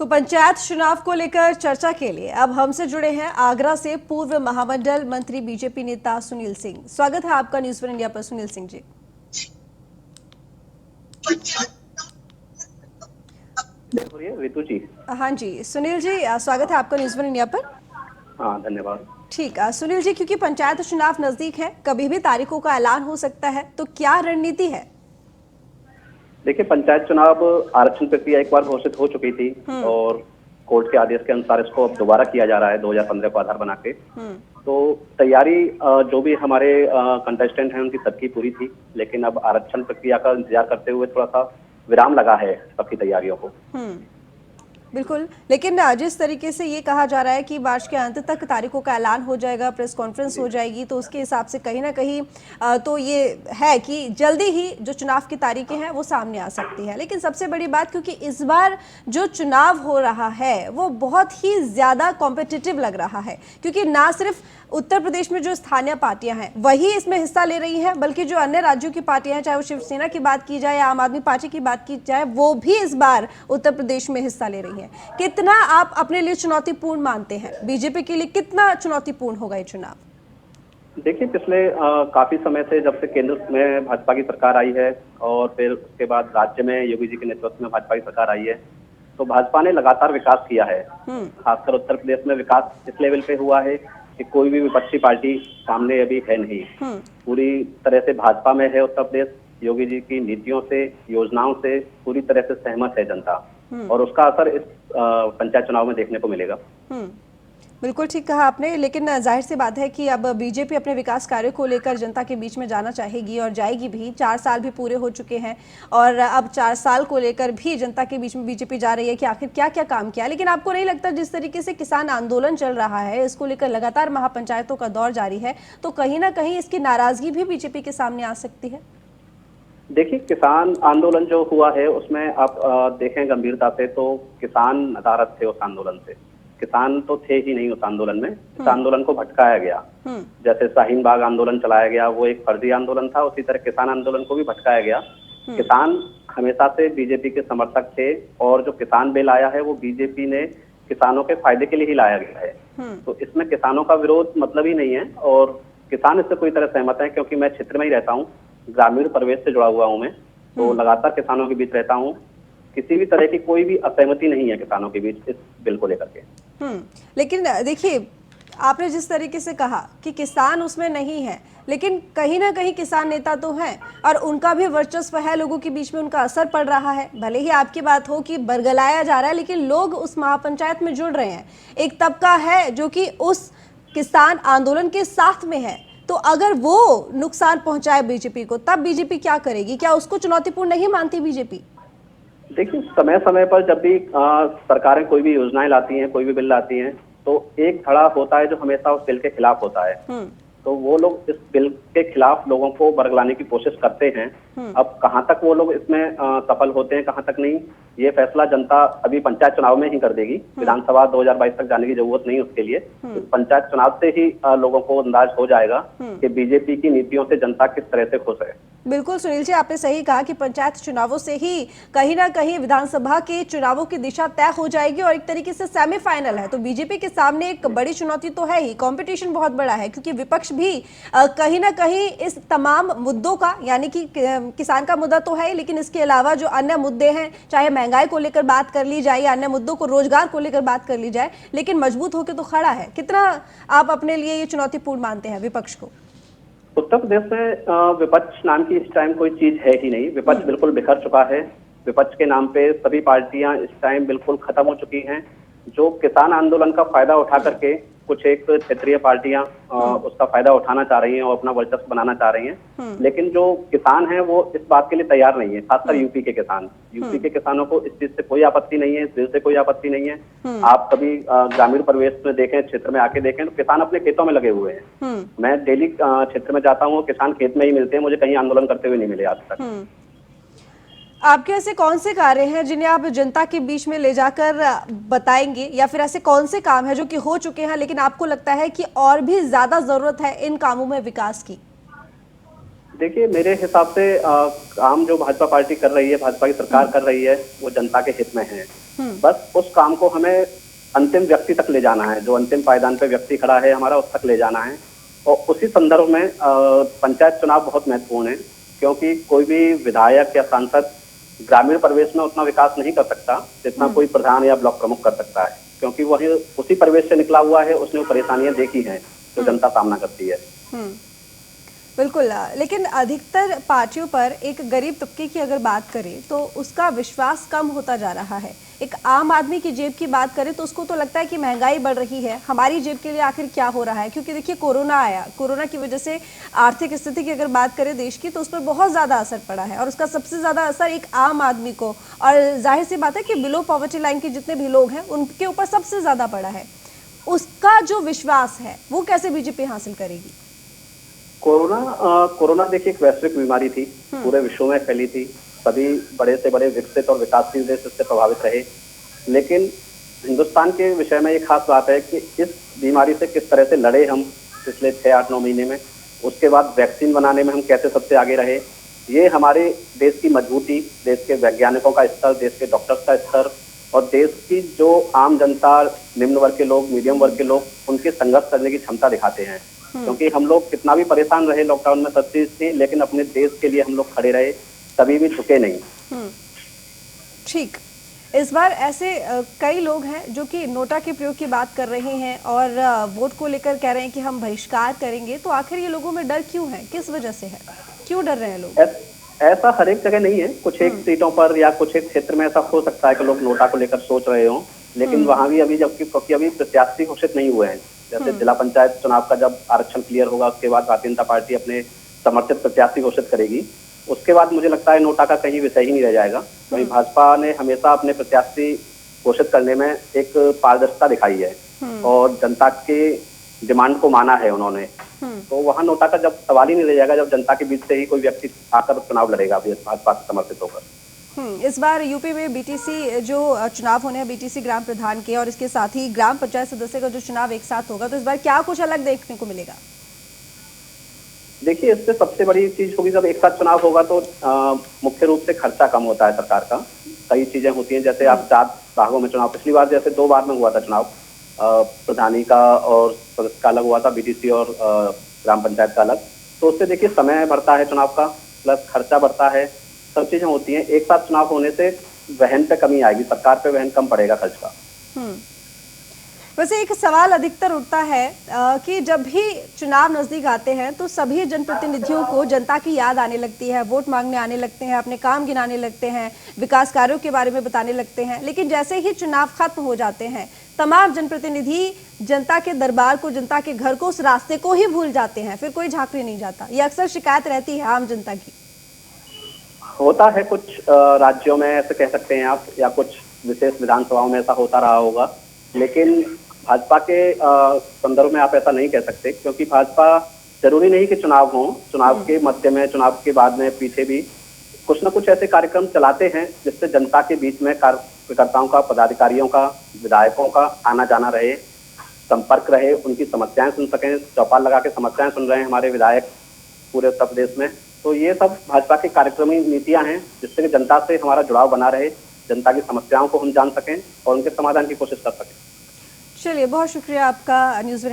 तो पंचायत चुनाव को लेकर चर्चा के लिए अब हमसे जुड़े हैं आगरा से पूर्व महामंडल मंत्री बीजेपी नेता सुनील सिंह। स्वागत है आपका न्यूज़ वन इंडिया पर सुनील सिंह जी। रितु जी। हाँ जी सुनील जी, स्वागत है आपका न्यूज़ वन इंडिया पर। हाँ धन्यवाद। ठीक है सुनील जी, क्योंकि पंचायत चुनाव नजदीक है, कभी भी तारीखों का ऐलान हो सकता है, तो क्या रणनीति है? देखिए, पंचायत चुनाव आरक्षण प्रक्रिया एक बार घोषित हो चुकी थी और कोर्ट के आदेश के अनुसार इसको अब दोबारा किया जा रहा है 2015 को आधार बना के। तो तैयारी जो भी हमारे कंटेस्टेंट हैं उनकी सबकी पूरी थी, लेकिन अब आरक्षण प्रक्रिया का इंतजार करते हुए थोड़ा सा विराम लगा है सबकी तैयारियों को। बिल्कुल, लेकिन जिस तरीके से ये कहा जा रहा है कि मार्च के अंत तक तारीखों का ऐलान हो जाएगा, प्रेस कॉन्फ्रेंस हो जाएगी, तो उसके हिसाब से कहीं ना कहीं तो ये है कि जल्दी ही जो चुनाव की तारीखें हैं वो सामने आ सकती है। लेकिन सबसे बड़ी बात, क्योंकि इस बार जो चुनाव हो रहा है वो बहुत ही ज़्यादा कॉम्पिटिटिव लग रहा है, क्योंकि ना सिर्फ उत्तर प्रदेश में जो स्थानीय पार्टियां हैं वही इसमें हिस्सा ले रही हैं, बल्कि जो अन्य राज्यों की पार्टियां हैं, चाहे वो शिवसेना की बात की जाए या आम आदमी पार्टी की बात की जाए, वो भी इस बार उत्तर प्रदेश में हिस्सा ले रही हैं। कितना आप अपने लिए चुनौतीपूर्ण मानते हैं? बीजेपी के लिए कितना चुनौतीपूर्ण होगा ये चुनाव? देखिए, पिछले काफी समय से जब से केंद्र में भाजपा की सरकार आई है और फिर उसके बाद राज्य में योगी जी के नेतृत्व में भाजपा की सरकार आई है, तो भाजपा ने लगातार विकास किया है। खासकर उत्तर प्रदेश में विकास इस लेवल पे हुआ है कि कोई भी विपक्षी पार्टी सामने अभी है नहीं। पूरी तरह से भाजपा में है उत्तर प्रदेश। योगी जी की नीतियों से, योजनाओं से पूरी तरह से सहमत है जनता, और उसका असर इस पंचायत चुनाव में देखने को मिलेगा। बिल्कुल ठीक कहा आपने, लेकिन जाहिर सी बात है कि अब बीजेपी अपने विकास कार्यों को लेकर जनता के बीच में जाना चाहेगी और जाएगी भी। 4 साल भी पूरे हो चुके हैं और अब 4 साल को लेकर भी जनता के बीच में बीजेपी जा रही है कि आखिर क्या क्या काम किया। लेकिन आपको नहीं लगता जिस तरीके से किसान आंदोलन चल रहा है, इसको लेकर लगातार महापंचायतों का दौर जारी है, तो कहीं ना कहीं इसकी नाराजगी भी बीजेपी के सामने आ सकती है? देखिए, किसान आंदोलन जो हुआ है उसमें आप देखें गंभीरता से, तो किसान नदारद थे उस आंदोलन से। किसान तो थे ही नहीं उस आंदोलन में। इस आंदोलन को भटकाया गया। जैसे शाहीन बाग आंदोलन चलाया गया, वो एक फर्जी आंदोलन था, उसी तरह किसान आंदोलन को भी भटकाया गया। किसान हमेशा से बीजेपी के समर्थक थे और जो किसान बिल आया है वो बीजेपी ने किसानों के फायदे के लिए ही लाया गया है। तो इसमें किसानों का विरोध मतलब ही नहीं है और किसान इससे पूरी तरह सहमत है, क्योंकि मैं क्षेत्र में ही रहता हूँ, ग्रामीण परिवेश से जुड़ा हुआ हूँ मैं, तो लगातार किसानों के बीच रहता हूँ। किसी भी तरह की कोई भी असहमति नहीं है किसानों के बीच इस बिल को लेकर के। लेकिन देखिए, आपने जिस तरीके से कहा कि किसान उसमें नहीं है, लेकिन कहीं ना कहीं किसान नेता तो हैं और उनका भी वर्चस्व है, लोगों के बीच में उनका असर पड़ रहा है। भले ही आपकी बात हो कि बरगलाया जा रहा है, लेकिन लोग उस महापंचायत में जुड़ रहे हैं। एक तबका है जो कि उस किसान आंदोलन के साथ में है, तो अगर वो नुकसान पहुंचाए बीजेपी को, तब बीजेपी क्या करेगी? क्या उसको चुनौतीपूर्ण नहीं मानती बीजेपी? देखिए, समय समय पर जब भी सरकारें कोई भी योजनाएं लाती हैं, कोई भी बिल लाती हैं, तो एक धड़ा होता है जो हमेशा उस बिल के खिलाफ होता है। तो वो लोग इस बिल के खिलाफ लोगों को बरगलाने की कोशिश करते हैं। अब कहां तक वो लोग इसमें सफल होते हैं, कहां तक नहीं, ये फैसला जनता अभी पंचायत चुनाव में ही कर देगी। विधानसभा 2022 तक जाने की जरूरत नहीं उसके लिए। तो पंचायत चुनाव से ही लोगों को अंदाज हो जाएगा कि बीजेपी की नीतियों से जनता किस तरह से खुश है। बिल्कुल सुनील जी, आपने सही कहा कि पंचायत चुनावों से ही कहीं ना कहीं विधानसभा के चुनावों की दिशा तय हो जाएगी और एक तरीके से सेमीफाइनल है। तो बीजेपी के सामने एक बड़ी चुनौती तो है ही, कंपटीशन बहुत बड़ा है, क्योंकि विपक्ष भी कहीं ना कहीं इस तमाम मुद्दों का, यानी कि किसान का मुद्दा तो है ही, लेकिन इसके अलावा जो अन्य मुद्दे हैं, चाहे महंगाई को लेकर बात कर ली जाए या अन्य मुद्दों को, रोजगार को लेकर बात कर ली जाए, लेकिन मजबूत होकर तो खड़ा है। कितना आप अपने लिए ये चुनौतीपूर्ण मानते हैं विपक्ष को? उत्तर प्रदेश में विपक्ष नाम की इस टाइम कोई चीज है ही नहीं। विपक्ष बिल्कुल बिखर चुका है। विपक्ष के नाम पे सभी पार्टियां इस टाइम बिल्कुल खत्म हो चुकी हैं। जो किसान आंदोलन का फायदा उठा करके कुछ एक क्षेत्रीय पार्टियां उसका फायदा उठाना चाह रही हैं और अपना वर्चस्व बनाना चाह रही हैं, लेकिन जो किसान हैं वो इस बात के लिए तैयार नहीं है। खासकर यूपी के किसान, यूपी के किसानों को इस चीज से कोई आपत्ति नहीं है, इस बिल से कोई आपत्ति नहीं है। आप कभी ग्रामीण परिवेश में देखें, क्षेत्र में आके देखें, तो किसान अपने खेतों में लगे हुए हैं। मैं डेली क्षेत्र में जाता हूँ, किसान खेत में ही मिलते हैं, मुझे कहीं आंदोलन करते हुए नहीं मिले आज तक। आपके ऐसे कौन से कार्य हैं जिन्हें आप जनता के बीच में ले जाकर बताएंगे, या फिर ऐसे कौन से काम हैं जो कि हो चुके हैं लेकिन आपको लगता है कि और भी ज्यादा जरूरत है इन कामों में विकास की? देखिए, मेरे हिसाब से काम जो भाजपा पार्टी कर रही है, भाजपा की सरकार कर रही है, वो जनता के हित में है। बस उस काम को हमें अंतिम व्यक्ति तक ले जाना है, जो अंतिम पायदान पे व्यक्ति खड़ा है हमारा, उस तक ले जाना है। और उसी संदर्भ में पंचायत चुनाव बहुत महत्वपूर्ण है, क्योंकि कोई भी विधायक या सांसद ग्रामीण परिवेश में उतना विकास नहीं कर सकता जितना कोई प्रधान या ब्लॉक प्रमुख कर सकता है, क्योंकि वही उसी परिवेश से निकला हुआ है, उसने वो परेशानियां देखी हैं जो जनता सामना करती है। बिल्कुल, लेकिन अधिकतर पार्टियों पर एक गरीब तबके की अगर बात करें तो उसका विश्वास कम होता जा रहा है। एक आम आदमी की जेब की बात करें तो उसको तो लगता है कि महंगाई बढ़ रही है, हमारी जेब के लिए आखिर क्या हो रहा है, क्योंकि देखिए कोरोना आया, कोरोना की वजह से आर्थिक स्थिति की अगर बात करें देश की तो उस पर बहुत ज़्यादा असर पड़ा है और उसका सबसे ज़्यादा असर एक आम आदमी को, और जाहिर सी बात है कि बिलो पॉवर्टी लाइन के जितने भी लोग हैं उनके ऊपर सबसे ज़्यादा पड़ा है। उसका जो विश्वास है वो कैसे बीजेपी हासिल करेगी? कोरोना देखिए एक वैश्विक बीमारी थी, पूरे विश्व में फैली थी, सभी बड़े से बड़े विकसित और विकासशील देश इससे प्रभावित रहे। लेकिन हिंदुस्तान के विषय में एक खास बात है कि इस बीमारी से किस तरह से लड़े हम पिछले 6-8-9 महीने में, उसके बाद वैक्सीन बनाने में हम कैसे सबसे आगे रहे, ये हमारे देश की मजबूती, देश के वैज्ञानिकों का स्तर, देश के डॉक्टर्स का स्तर और देश की जो आम जनता, निम्न वर्ग के लोग, मीडियम वर्ग के लोग, उनके संघर्ष करने की क्षमता दिखाते हैं। क्योंकि हम लोग कितना भी परेशान रहे लॉकडाउन में, सब चीज थी, लेकिन अपने देश के लिए हम लोग खड़े रहे, कभी भी झुके नहीं। ठीक, इस बार ऐसे कई लोग हैं जो कि नोटा के प्रयोग की बात कर रहे हैं और वोट को लेकर कह रहे हैं कि हम बहिष्कार करेंगे, तो आखिर ये लोगों में डर क्यों है, किस वजह से है, क्यों डर रहे हैं लोग? ऐसा हर एक जगह नहीं है, कुछ एक सीटों पर या कुछ एक क्षेत्र में ऐसा हो सकता है कि लोग नोटा को लेकर सोच रहे हों, लेकिन वहां भी अभी क्योंकि अभी प्रत्याशी घोषित नहीं हुए हैं, जैसे जिला पंचायत चुनाव का जब आरक्षण क्लियर होगा उसके बाद भारतीय जनता पार्टी अपने समर्थित प्रत्याशी घोषित करेगी, उसके बाद मुझे लगता है नोटा का कहीं विषय ही नहीं रह जाएगा। वहीं भाजपा ने हमेशा अपने प्रत्याशी घोषित करने में एक पारदर्शिता दिखाई है और जनता के डिमांड को माना है उन्होंने, तो वहाँ नोटा का जब सवाल ही नहीं रह जाएगा, जब जनता के बीच से ही कोई व्यक्ति आकर चुनाव लड़ेगा भाजपा से समर्थित होकर। इस बार यूपी में बीटीसी जो चुनाव होने हैं, बीटीसी ग्राम प्रधान के और इसके साथ ही ग्राम पंचायत सदस्य का जो चुनाव एक साथ होगा, तो इस बार क्या कुछ अलग देखने को मिलेगा? देखिए, इससे सबसे बड़ी चीज होगी जब एक साथ चुनाव होगा तो मुख्य रूप से खर्चा कम होता है सरकार का, कई चीजें होती हैं, जैसे आप 4 भागों में चुनाव, पिछली बार जैसे 2 बार में हुआ था चुनाव, प्रधानी का और सदस्य का अलग हुआ था, बीटीसी और ग्राम पंचायत का अलग, तो उससे देखिए समय बढ़ता है चुनाव का, प्लस खर्चा बढ़ता है, सब चीजें होती हैं। एक साथ चुनाव होने से वहन पे कमी आएगी, सरकार पे वहन कम पड़ेगा खर्च का। वैसे एक सवाल अधिकतर उठता है कि जब भी चुनाव नजदीक आते हैं तो सभी जनप्रतिनिधियों को जनता की याद आने लगती है, वोट मांगने आने लगते हैं, अपने काम गिनाने लगते हैं, विकास कार्यों के बारे में बताने लगते हैं, लेकिन जैसे ही चुनाव खत्म हो जाते हैं तमाम जनप्रतिनिधि जनता के दरबार को, जनता के घर को, उस रास्ते को ही भूल जाते हैं, फिर कोई झांकने नहीं जाता। ये अक्सर शिकायत रहती है आम जनता की। होता है कुछ राज्यों में, ऐसे कह सकते हैं आप, या कुछ विशेष विधानसभाओं में ऐसा होता रहा होगा, लेकिन भाजपा के संदर्भ में आप ऐसा नहीं कह सकते, क्योंकि भाजपा जरूरी नहीं कि चुनाव हो, चुनाव के मध्य में, चुनाव के बाद में, पीछे भी कुछ न कुछ ऐसे कार्यक्रम चलाते हैं जिससे जनता के बीच में कार्यकर्ताओं का, पदाधिकारियों का, विधायकों का आना जाना रहे, संपर्क रहे, उनकी समस्याएं सुन सकें। चौपाल लगा के समस्याएं सुन रहे हैं हमारे विधायक पूरे उत्तर प्रदेश में, तो ये सब भाजपा की कार्यक्रमी नीतियां हैं जिससे कि जनता से हमारा जुड़ाव बना रहे, जनता की समस्याओं को हम जान सकें और उनके समाधान की कोशिश कर सकें। चलिए, बहुत शुक्रिया आपका न्यूज़